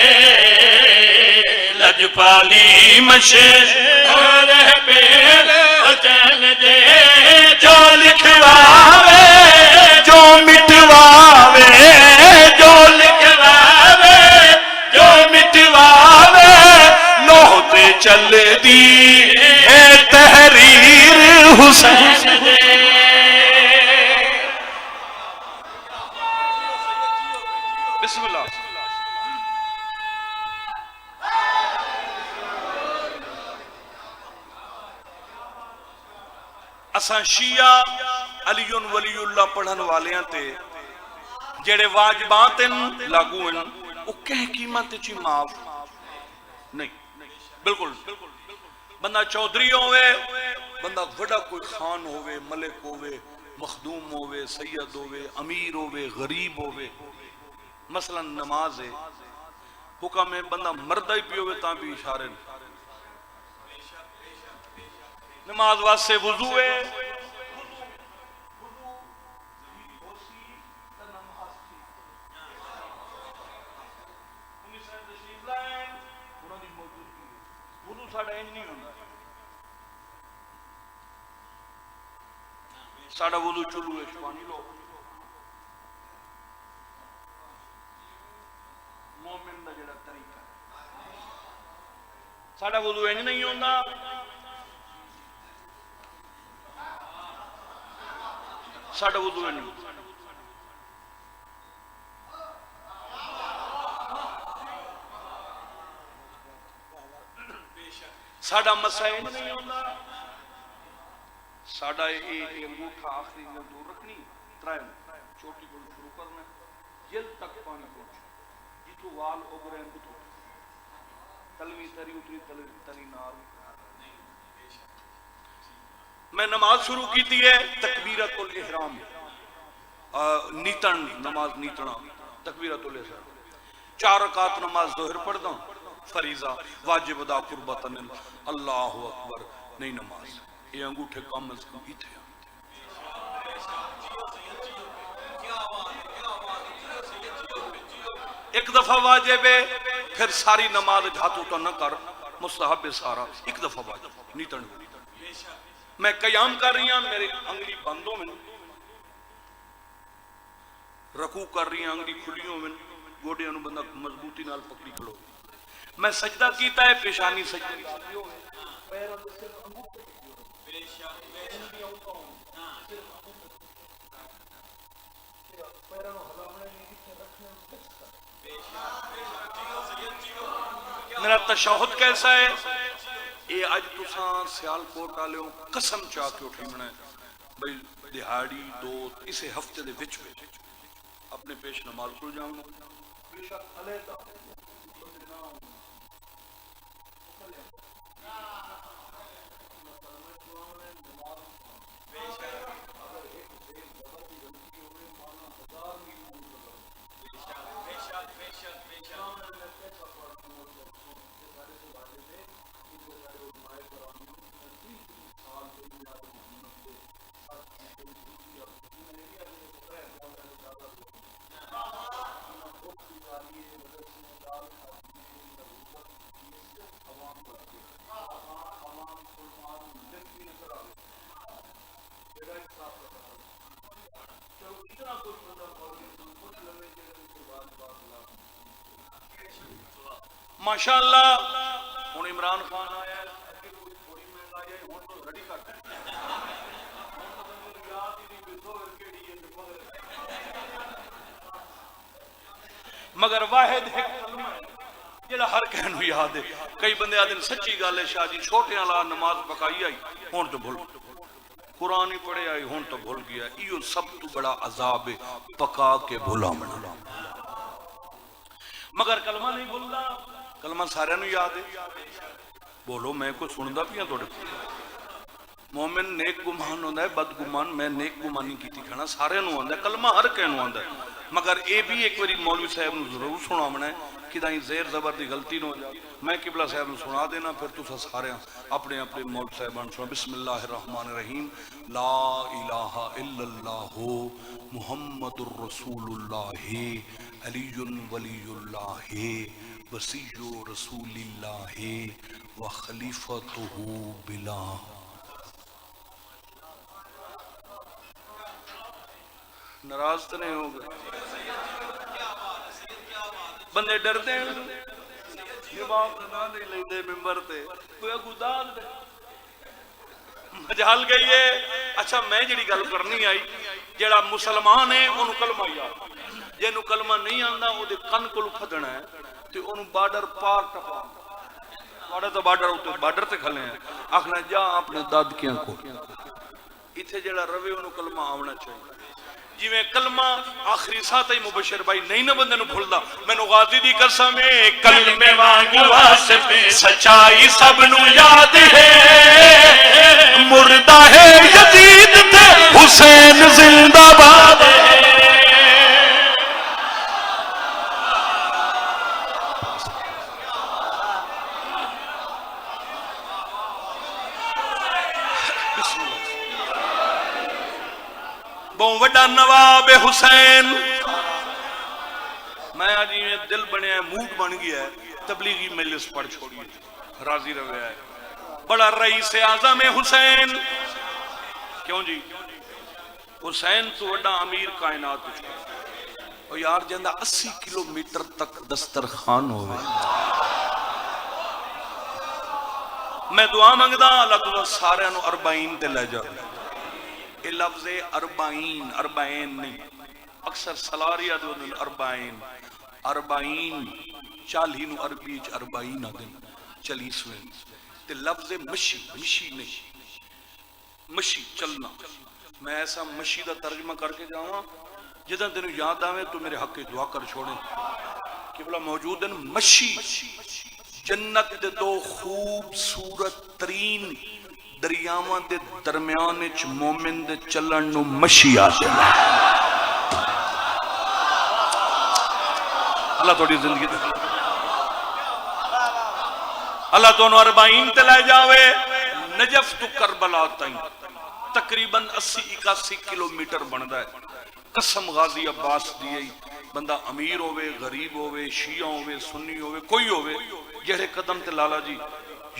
لجپالی مشہور پیر حسین دے جو لکھواوے جو مٹواوے جو لکھواوے جو مٹواوے لوہ تے چل دی ہے تحریر حسین بسم اللہ اساں شیعہ علی ولی اللہ پڑھن والیاں تے جڑے واجبات لاگو ہیں وہ کہیں قیمت چی معاف نہیں بالکل بندہ چودھری ہوئے بندہ وڈا کوئی خان ہوئے ملک ہوئے مخدوم ہوئے سید ہوئے امیر ہوئے غریب ہوئے مثلا نماز ہے حکم ہے بندہ مردہ ہی پی ہوئے تاں بھی اشارے نماز واسطے وضو ہے ساڑھا وضو چلو ہے شوانی لو مومن دا جڑا طریقہ ساڑھا وضو انج نہیں ہوندہ ساڑھا وضو انج ساڈا مسائل نہیں ہوتا ساڈا یہ انگوٹھا آخری میں دور رکھنی ترائے چھوٹی کو شروع کرنا جلد تک پانی پہنچ جتوں وال اوبرے اتو تلوی تری اتری تری نار میں نماز شروع کی ہے تکبیرۃ الاحرام نیتن نماز نیتنا تکبیرۃ الاحرام 4 رکعت نماز ظہر پڑھدا فریضہ واجب ادا قربتن اللہ اکبر نہیں نماز یہ انگوٹھے کم از کم اتھے ایک دفعہ واجب ہے پھر ساری نماز ہاتھوں تو نہ کر مستحب سارا ایک دفعہ واجب نیتن میں قیام کر رہی ہوں میرے انگلی بندوں میں رکوع کر رہی ہوں انگلی کھلیوں میں گوڑے انہوں بندہ مضبوطی نال پکڑی کھلو میں سجدہ کیتا ہے پیشانی سجدہ میرا تشہد کیسا ہے یہ اج تساں سیال کوٹ والے قسم چاہ کے اٹھنا ہے بھئی دہاڑی دو اسے ہفتے دے وچ اپنے پیش نماز کو جاؤں بے شک علیحدہ ماشاءاللہ ہوں عمران خان آیا مگر واحد ہے جڑا ہر کہنو یاد ہے کئی بندے آدھے سچی گل ہے شاہ جی چھوٹے والا نماز پکائی آئی ہون تو بھول قرآن ہی پڑھے آئی ہون تو بھول گیا یہ سب تو بڑا عذاب ہے پکا کے بھولا منا مگر کلمہ نہیں بھولنا کلمہ سارے نو یاد ہے بولو میں کو سندا پیا توڑے مومن نیک گمان ہوندا ہے بد گمان میں نیک گمانی کیتی کھانا سارے نو آندا ہے کلمہ ہر کہنو آندا ہے مگر اے بھی ایک باری مولوی صاحب نو ضرور سناونا ہے کہ دائیں زیر زبر دی غلطی نہ ہو جائے میں قبلہ صاحب نو سنا دینا پھر تسا سارے اپنے اپنے مولوی صاحبان سنا بسم اللہ الرحمن الرحیم لا الہ الا اللہ محمد الرسول اللہ علی ولی اللہ وسیع رسول اللہ وخلیفتہ بلا ناراض تو نہیں ہو گئے بندے ڈر دیں جواب نہ نہیں لے دے ممبر تے کوئی گدال دے مجال گئی ہے اچھا میں جڑی گل کرنی آئی جڑا مسلمان ہے انہوں کلمہ یاد جنہوں کلمہ نہیں آندا وہ دے کن کو کھدنا ہے تے انہوں بارڈر پار ٹپا بارڈر تو بارڈر تے کھلے ہیں آخنا جا اپنے دادکیاں کو اتھے جڑا روے انہوں کلمہ آونا چاہیے جی میں کلمہ آخری ساتھ ہی مبشر بھائی نہیں نہ بندے نو بھولدا میں نو غازی دی قسم ہے کلمے وانگ واسطے سچائی سب نو یاد ہے مردہ ہے یزید تے حسین زندہ باد ہے بہت وڈا نواب حسین میں آج یہ دل بنے ہیں موڈ بن گیا ہے تبلیغی مجلس پڑھ چھوڑی راضی روے ہے بڑا رئیس اعظم حسین کیوں جی حسین تو وڈا امیر کائنات اور یار جندہ 80 کلومیٹر تک دسترخوان ہوئے میں دعا مانگدا اللہ تعالیٰ سارے انو 40 تے لے جا یہ لفظ اربعین نہیں اکثر سلاریہ دو دن 40 40 نو عربی 40 آدن 40ویں تے لفظ مشی مشی نہیں، مشی چلنا. میں ایسا مشی دا ترجمہ کر کے جاؤں جدہ تینوں یاد آوے تو میرے حق کی دعا کر چھوڑیں کہ بلا موجود ہیں. مشی جنت دے دو خوبصورت ترین دریاواں دے درمیان وچ مومن دے چلن نو مشی آتے ہیں. اللہ تھوڑی زندگی دے اللہ تو 40 تے لے جاوے نجف تو کربلا تائیں تقریباً 80-81 کلومیٹر بندا ہے. قسم غازی عباس دی بندہ امیر ہوئے غریب ہوئے شیعہ ہوئے سنی ہوئے کوئی ہوئے جہرے قدم تے لالا جی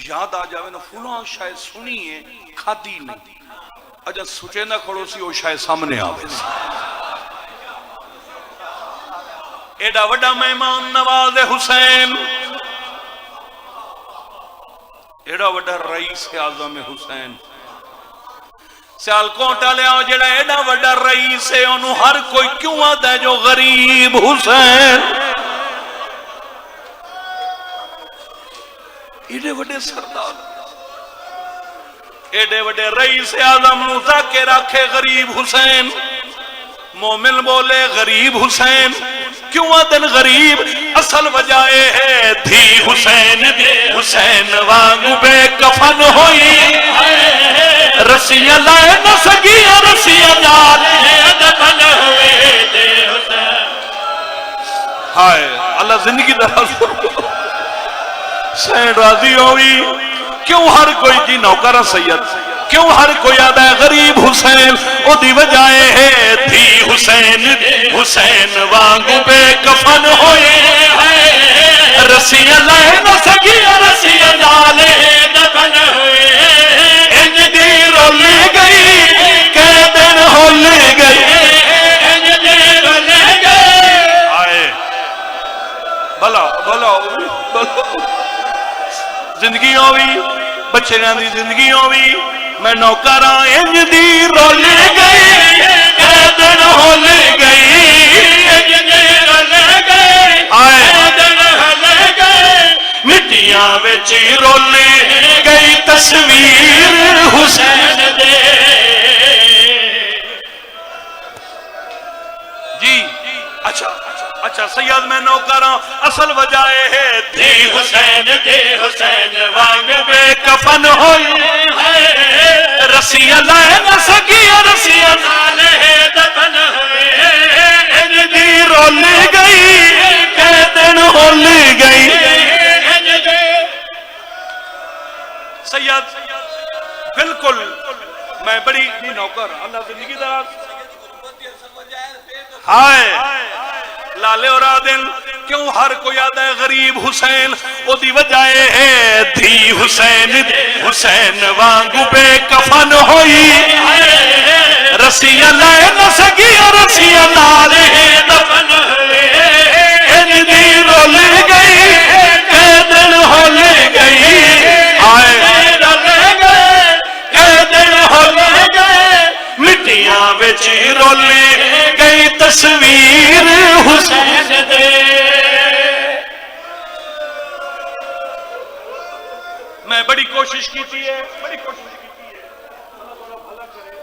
یاد آ جاوے نا فلاں شاید سنی ہے کھادی نہیں اجا سوچے نہ کھڑو سی وہ شاید سامنے آوے. ایڈا وڈا مہمان نواز حسین، ایڈا وڈا رئیس اعظم حسین، سیال کوٹا لیا جڑا ایڈا وڈا رئیس ہے انہوں ہر کوئی کیوں آتا ہے جو غریب حسین. ایڈے وڈے سردار ایڈے وڈے رئیس اعظم نوزا کے رکھے غریب حسین. مومن بولے غریب حسین کیوں آدن غریب؟ اصل وجہ ہے تھی حسین دے حسین وانگو بے کفن ہوئی رسیاں لائے نہ سکی رسیاں جانے دفن ہوئے دے حسین. ہائے اللہ زندگی دراز حسین راضی ہوئی. کیوں ہر کوئی کی نوکر سید کیوں ہر کوئی آدھا ہے غریب حسین؟ او دی وجہ ہے تھی حسین حسین وانگو بے کفن ہوئے رسیاں لائے نہ سکی رسیاں جانے دفن ہوئے. انج دی رولی گئی کہ دن ہولی گئی انج دی رولی گئی. آئے بھلا بھلا زندگی ہوئی بچے دی زندگی ہوئی میں نوکراں انج دی رولی گئی کہ دن ہولی گئی انج دی رولی گئی آئے دن ہولی گئی. مٹیاں وچ رولی گئی تصویر حسین دے. جی اچھا اچھا سید میں نوکراں اصل وجہ ہے تھی حسین دے حسین وانگ بے کفن ہوئی رسیاں لائے نہ سکی رسیاں نالے دفن ہوئے. انج دی رولی گئی کہ دن ہولی گئی. سید بالکل میں بڑی نوکر اللہ زندگی دراز ہائے لالے اور آدن کیوں ہر کوئی آدھا ہے غریب حسین؟ او دی وجہ ہے تھی حسین حسین وانگو بے کفن ہوئی رسیاں لائے نہ سکی رسیاں نالے دفن ہوئے. انج دی رولی گئی کہ دن ہولی گئی آئے رولی گئی کہ دن ہولی گئی. مٹیاں وچ رولی گئی تصویر حسین دے. میں بڑی کوشش کی تھی بڑی کوشش کی تھی اللہ تعالیٰ بھلا کرے.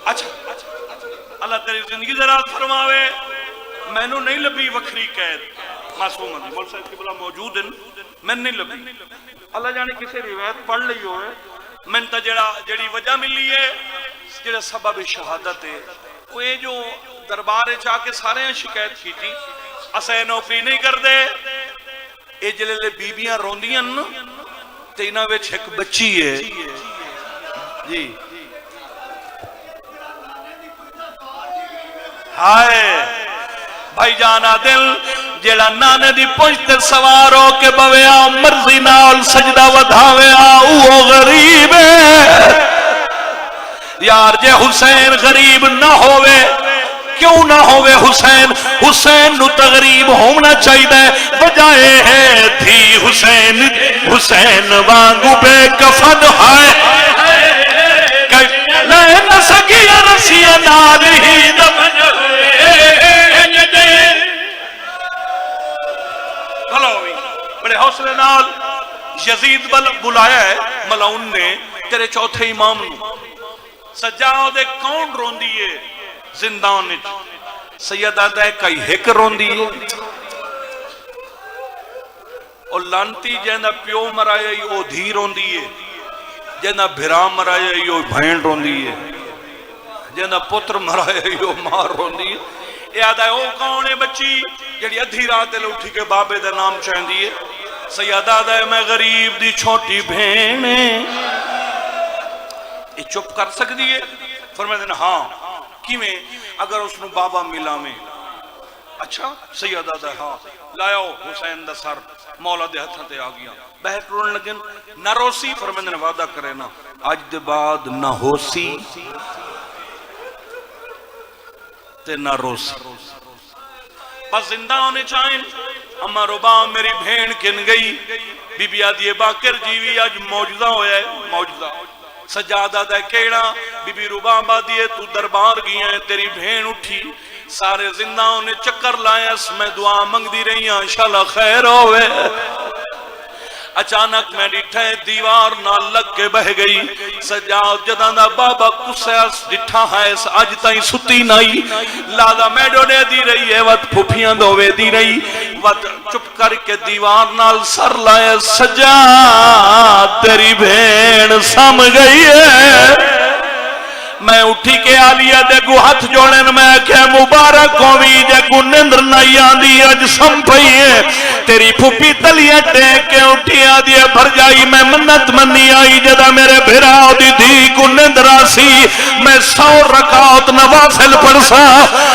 اچھا اللہ تیری زندگی دراز فرماوے. میں نو نہیں لبھی وکھری قید معصوم علی مول صاحب قبلہ موجود ہیں میں نہیں لبھی. اللہ جانے کسی روایت پڑھ لئی ہوئے میں تا جڑی وجہ ملی ہے جڑا سبب شہادت ہے وہ یہ جو دربار چاہ کے سارے ہیں شکایت کی تھی اسے نوکری نہیں کر دے. اے جلے بیبیاں روندیاں تینہ ویچ ایک بچی ہے جی ہائے بھائی جانا دل جیڑا نانے دی پوچھتے سوار ہو کے بویا مرضی نال سجدہ ودھاویا وہ غریب ہے. یار جے حسین غریب نہ ہوئے کیوں نہ ہوئے حسین حسین نو تغریب ہونا چاہیے. بجائے ہے تھی حسین حسین وانگو بے کفن ہے لے نہ سکی رسیاں نال ہی دفن ہوئے. یزید بلایا ہے ملعون نے تیرے چوتھے امام نو سجاد کون روندی ہے زندان وچ سیدہ دے کئی ہک روندی ہے اور لانتی جہاں پیو مرایا او دھی روندی ہے جہاں بھرا مرایا او بھین روندی ہے جہاں پتر مرایا او ماں روندی ہے یاد ہے او کون ہے بچی جڑی ادھی رات لے اٹھی کے بابے دا نام چاہندی ہے سیدہ دے میں غریب دی چھوٹی بہن یہ چپ کر سکتی ہے فرمائے دینا ہاں کیویں اگر اس نو بابا ملا میں اچھا سیدہ دے ہاں لایاؤ حسین دا سر مولا دے ہتھاں تے آ گیا بہت رون لگن نہ روسی فرمائے دینا وعدہ کرے نا اج دے بعد نہ ہوسی تے نہ روسی بس زندہ ہونے چاہیں اما ربا میری بھین کن گئی بی بی آدھی باکر جیوی آج موجزہ ہویا ہے موجزہ سجادہ دے کیڑا بی بی ربا آدھی تو دربار گیا ہے تیری بھین اٹھی سارے زندہ ہونے چکر لائے اس میں دعا منگ دی رہی ہیں انشاءاللہ خیر ہوئے اچانک میں ڈٹھا ہے دیوار نہ لگ کے بہ گئی سجاد جدان دا بابا کسے اس ڈٹھا ہے آج تائیں ستی نائی لادا میں ڈوڑے دی رہی ہے وقت پھوپیاں دوے دی رہی وقت چپ کر کے دیوار نال سر لائے سجاد تیری بھین سم گئی ہے میں اٹھی کے آلیا دے کو ہاتھ جوڑن میں کہ مبارک ہوئی جے کو نندر نہیں آندی اج سم پئی ہے تیری پھوپی تلیاں ٹیک کے اٹھی آدھی بھر جائی میں منت منی آئی جدا میرے بھرا دی دی کو نندر آسی میں 100 رکعت نوافل پڑھسا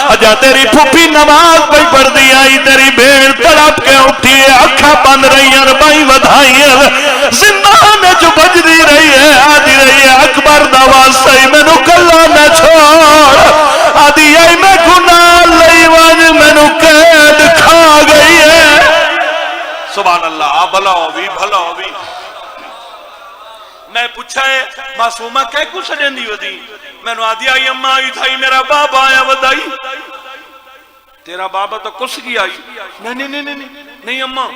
اجا تیری پھوپی نماز پڑھ پڑھ دی آئی تیری بھیڑ تڑپ کے اٹھی اکھا بند رہی ہیں بائی ودھائی زندان جو بج دی رہی ہے آدھی رہی ہے اکبر دواز سہی میں نو کلا نہ چھوڑ آدھی آئی میں گناہ لئی واج میں نو قید کھا گئی ہے سبحان اللہ بھلا ہوئی بھلا ہوئی میں پوچھا ہے معصومہ کہہ کو سجن دی ودی میں نو آدھی آئی اممہ آئی تھائی میرا بابا آیا ودائی تیرا بابا تو کس کی آئی نہیں اممہ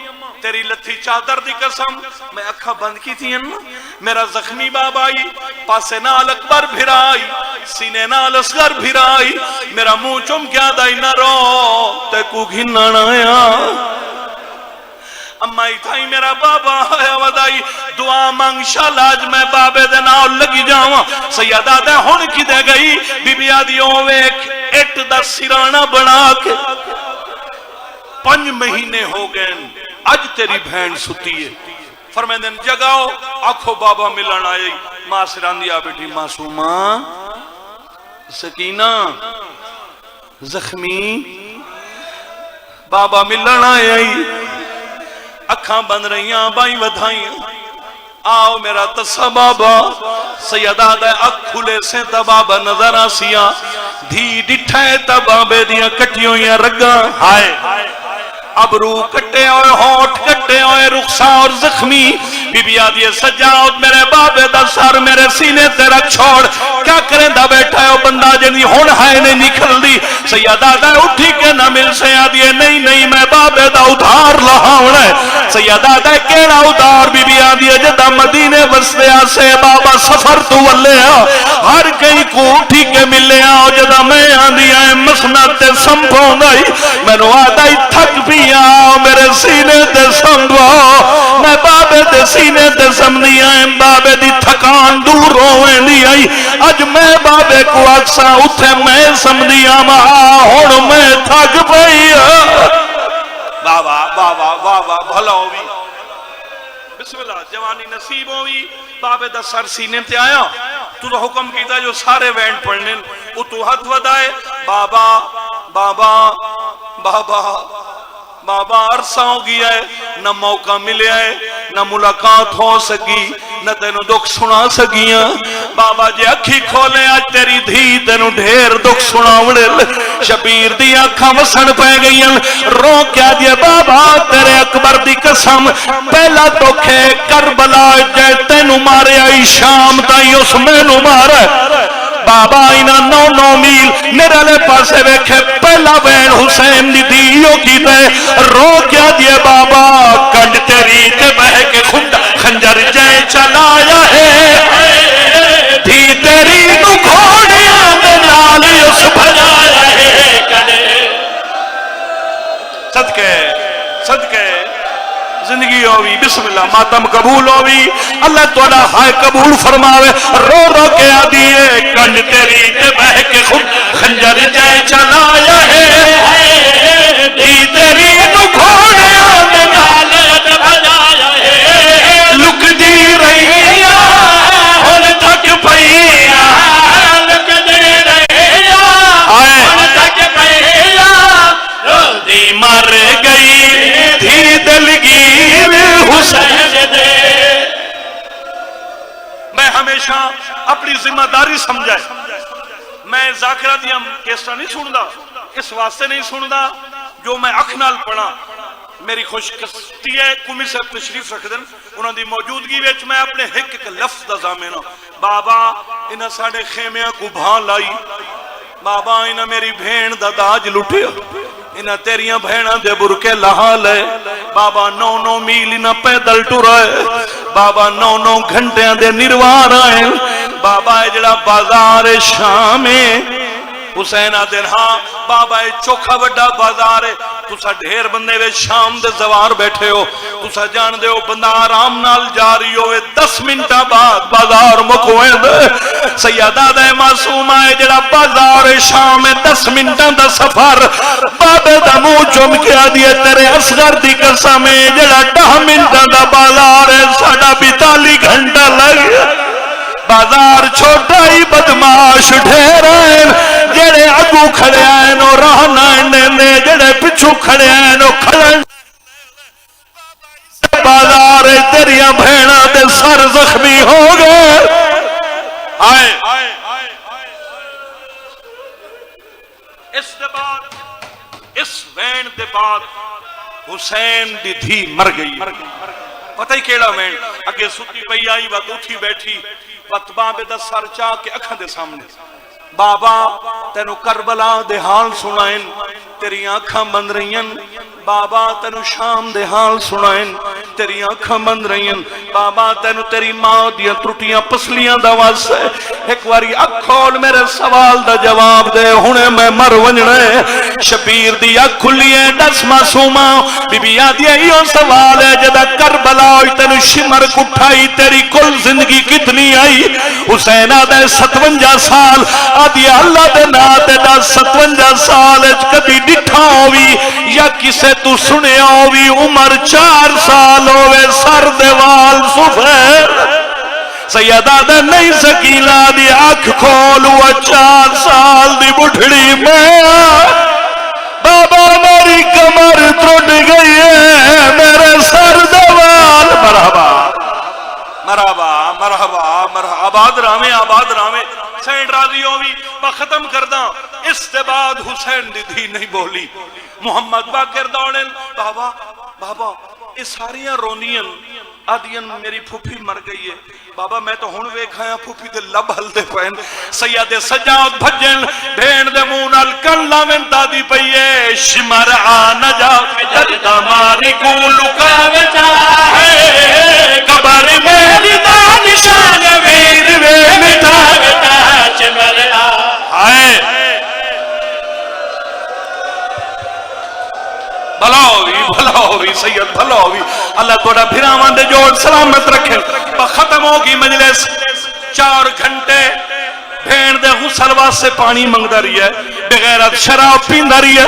تیری لتھی چادر دی قسم میں اکھا بند کی تھی اممہ میرا زخمی بابا آئی پاسے نال اکبر بھرائی سینے نال اصغر بھرائی میرا منہ چم کیا دائی نہ رو تے کو گھنن آیا اما تھائی میرا بابا آیا ودائی دعا مانگ شاءاللہ آج میں بابے دے ناؤ لگی جاؤں سیدہ دے ہون کی دے گئی بی بی آدھیوں ویک ایٹ دا سرانہ بنا کے 5 مہینے ہو گئے اج تیری بہن ستی ہے فرمائیں دن جگاؤ آنکھو بابا ملن آئی ماں سران دیا بیٹھی معصومہ سکینہ زخمی بابا ملن آئی اکھاں بند رہیاں بائی ودھائیاں آؤ میرا تسا بابا سیدہ دے اکھ کھلے سے تبابا نظر آسیاں دھی ڈٹھائے تبابے دیاں کٹیوں یا رگاں ہائے ابرو کٹے ہوئے ہوٹ کٹے ہوئے رخسار زخمی بی بی آدھی سجاؤت میرے بابے دا سر میرے سینے تے رکھ چھوڑ کیا کریں دا بیٹھا ہے وہ بندہ جنی ہون ہائے نہیں نکل دی سیدہ دا اٹھی کے نہ مل سے آدھی نہیں میں بابے دا ادھار لہاؤں ہے سیدہ دا کیڑا ادھار بی بی آدھی جدہ مدینے وستے آسے بابا سفر تو واللے ہر کئی کو اٹھی کے ملے آؤ جدہ میں آدھی آئے مسنت تے سمپوں گئی میں نو آدھائی تھک بھی آؤ میرے سینے تے سمبھو میں بابے تے سینے تے سمنی آئیں بابے دی تھکان دور ہوئیں دی آئی اج میں بابے کو اکسا اتھے میں سمنی آمہا ہون میں تھک پئی بابا بھلا ہوئی بسم اللہ جوانی نصیب ہوئی بابے دا سر سینے تے آیا تو حکم کیتا جو سارے وینڈ پڑھنے وہ تو ہاتھ ودائے بابا بابا بابا بابا عرصہ ہو گیا ہے نہ موقع ملے ہے نہ ملاقات ہو سکی نہ تینو دکھ سنا سکیاں بابا جے اکھی کھولے آج تیری دھی تینو ڈھیر دکھ سنا وڑے شبیر دی آنکھاں وسن پہ گئیں رو کیا دیا بابا تیرے اکبر دی قسم پہلا دکھے کربلا جے تینو مارے آئی شام تائی اس میں نو مارے بابا اینا 9 میل میرے لے پاسے ویکھے پہلا وین حسین دی دیو کی دے رو کیا دیے بابا کنڈ تیری تے بہ کے صدقے صدقے زندگی ہوئی بسم اللہ ماتم قبول ہوئی اللہ تہاڈا ہائے قبول فرماوے رو رو کے آدیے کنج تیری تے بہ کے خود خنجر جے چلایا ہے دی تیری نو گھوڑیاں دے نال بجایا ہے لک دی رہیا ہن تک پئیا لک دی رہیا ہن تک پئیا رو دی مر گئی دھی دلگیر حسین دے میں ہمیشہ اپنی ذمہ داری سمجھائے میں ذاکرہ دیا کیسا نہیں سندا اس واسطے نہیں سندا جو میں اکھ نال پڑھا میری خوش قسمتی ہے کمی صاحب تشریف رکھ دن انہوں دی موجودگی وچ میں اپنے ایک لفظ دا ضامن بابا انہاں ساڈے خیمیاں کو بھان لائی بابا انہاں میری بھین دا داج لٹیا انہاں تیریاں بھیناں دے برکے لہا لے بابا 9 میل انہاں پیدل ٹرائے بابا 9 گھنٹیاں دے نروار آئے بابا جڑا بازار شام حسین آدن ہاں بابا چوکھا وڈا بازار ہے تسا ڈھیر بندے وے شام دے زوار بیٹھے ہو تسا جان دے ہو بندہ آرام نال جاری ہوئے 10 منٹا بعد بازار مکوئے دے سیدہ دے معصوم آئے جڑا بازار شام 10 منٹا دا سفر بابے دا منہ چوم کے آدھیے تیرے اصغر دی قسم جڑا 10 منٹا دا بازار ہے ساڑا 42 گھنٹہ لگ بازار چھوٹا ہی بدماش ڈھیر آئیں جڑے اگو کھڑے آئیں اور رہنا نے جڑے پچھو کھڑے آئیں اور کھڑے بازار تیریاں بھیڑا دے سر زخمی ہو گئے آئے اس دے بعد اس وین دے بعد حسین دی دھی مر گئی پتہ ہی کیڑا وین اگے ستی پئی آئی وقت اٹھی بیٹھی وقت بابے دا سر چاہ کے اکھاں دے سامنے بابا تینو کربلا دے حال سنائیں تیری آنکھاں بند رہین بابا تینو شام دے حال سنائیں تیری آنکھاں بند رہین بابا تینو تیری ماں دیا ترٹیاں پسلیاں دا واسطے ایک واری اکھ کھول میرے سوال دا جواب دے ہونے میں مر ونجنے شبیر دی اکھ کھلی ہے 10 معصومہ بی بی آدھی ایو سوال ہے جدہ کربلا ہوئی تینو شمر کٹھائی تیری کل زندگی کتنی آئی حسین آدھے 57 سال آدھی اللہ دے ناتے دا 57 سال کبھی ڈٹھا ہوئی یا کسے تو سنے ہوئی عمر 4 سال ہوئے سر دیوال سفید سیدہ دے نہیں سکیلا دی آنکھ کھول ہوا 4 سال دی بڑھڑی میں بابا میری کمر ٹوٹ گئی ہے میرے سر دیوال مرحبا مرحبا مرحبا مرحبا آباد رامے سینڈ راضی ہوئی با ختم کردہ اس کے بعد حسین دی دھی نہیں بولی محمد باقر دوڑن بابا بابا اس ساریاں رونیاں آدین میری پھوپھی مر گئی ہے بابا میں تو ہون ویکھایا پھوپھی دے لب ہل دے پہن سید سجاد بھجن بھین دے مونال کلا منتا دی پئیے شمر آنا جا جردہ ماری کو لکاوے چاہے قبر میری دانشان ویر وے مٹاوے چاہے شمر آئے بھلا ہوئی سید بھلا ہوئی اللہ توڑا پھرامان دے جوڑ سلامت رکھے ختم ہوگی مجلس 4 گھنٹے بھین دے غسل واسے پانی منگدا رہی ہے بغیرت شراب پیندا رہی ہے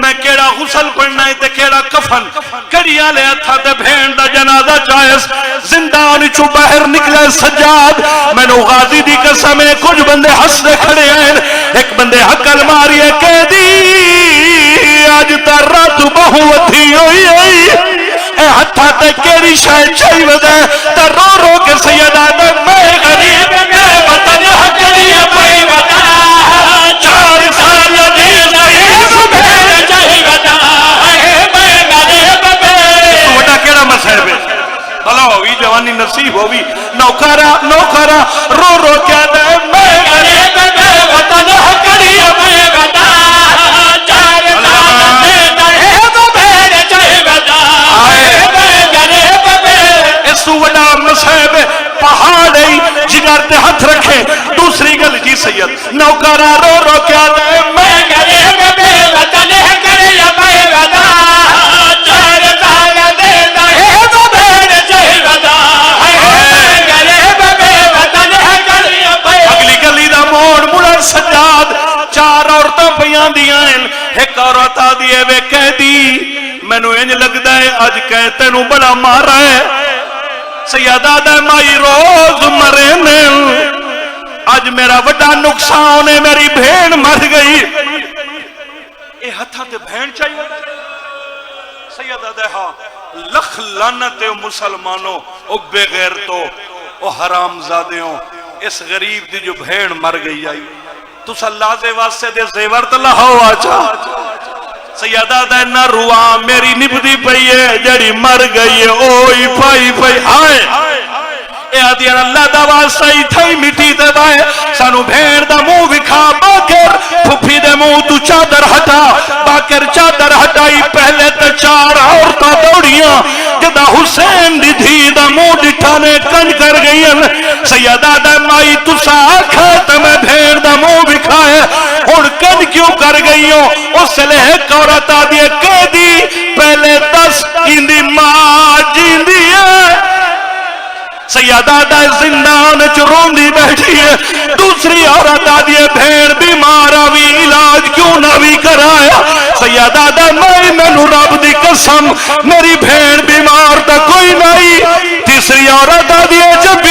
میں کیڑا غسل پڑھنا ہے تے کیڑا کفن کڑیاں لے ہتھا تے بھین دا جنازہ جائز زندان چوں باہر نکلے سجاد مینوں غازی دی قسم ہے کچھ بندے ہس دے کھڑے ہیں ایک بندے حقل ماری ہے قیدی آج تا رات بہو وتھی ہوئی اے ہتھا تے کیڑی شے چاہی ودا تے رو رو کے سیدہ دے میں غریب کے وطن ہکڑی پئی ودا 4 سال دی ضعیف بھیڑ چاہی ودا اے میں غریب بے وڈا کیڑا مسئلہ ہے بھلا ہوئی جوانی نصیب ہوئی نوکرا رو رو کے دے میں غریب کے وطن ہکڑی پئی ودا وڈا مصیب پہاڑی جگہ ایک عورت آدھی ہے وے قیدی مینوں انج لگدا ہے اج کہ تینوں بڑا مارا ہے سیدہ دے مائی روز مرے نے اج میرا وڈا نقصان ہے میری بہن مر گئی اے ہتھاں تے بہن چاہیے سیدہ دے ہاں لکھ لعنت مسلمانوں او بے غیرتوں او حرام زادیوں اس غریب دی جو بہن مر گئی آئی تُس اللہ دے واسطے دے زیور تے لہو آجا سیدہ دے نہ روا میری نبدی پئی ہے جڑی مر گئی ہے اوئی پائی پائی ہائے اے آدھیان اللہ دا واسطہ ہی تھائی مٹی دے بائے سانو بھین دا مو وکھا باکر پھپی دے مو تو چادر ہٹا باکر چادر ہٹائی پہلے تے 4 عورتاں دوڑیاں جدا حسین دی دھی دا مو ڈٹھانے کنج کر گئی سیدہ دے مائی تو سا آکھا تے میں بھین دا مو وکھائے اور کنج کیوں کر گئی ہوں اس لئے ایک عورت آدھی قیدی پہلے 10 اندی ماں جیندی ہے سیدہ دے زندان چرون دی بیٹھی ہے دوسری عورت آدھی ہے بھین بیمار آوی علاج کیوں نہ بھی کرایا سیدہ دے میں رب دی قسم میری بھین بیمار تا کوئی نہیں تیسری عورت آدھی ہے جب